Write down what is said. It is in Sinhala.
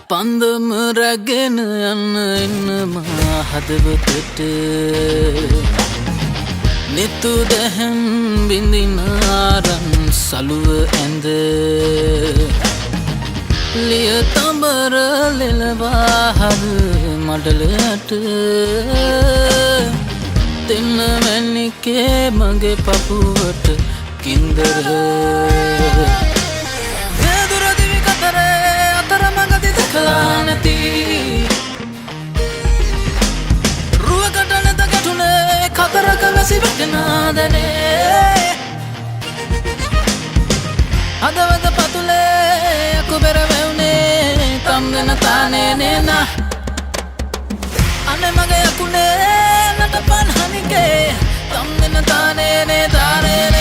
පන්දම රැගෙන යන්න එන්න මා හදවතට නිතු දැහැන් බිඳින ආරන් සලුව ඇඳ ලිය තඹර ලෙලවා හර මඩලට දෙන්න මැනිකේ මගේ පපුවට කින්දර නැති රුවකට නැත ගැටුනේ කතරක වැසි වැටෙනාදනේ හදවත පතුලේ අකුබෙර වැවුනේ තම් දෙන තානේ නේනා අනේ මගේ අකුනේ නට පන් හනිකේ තම් දෙන තානේ නේ තානේ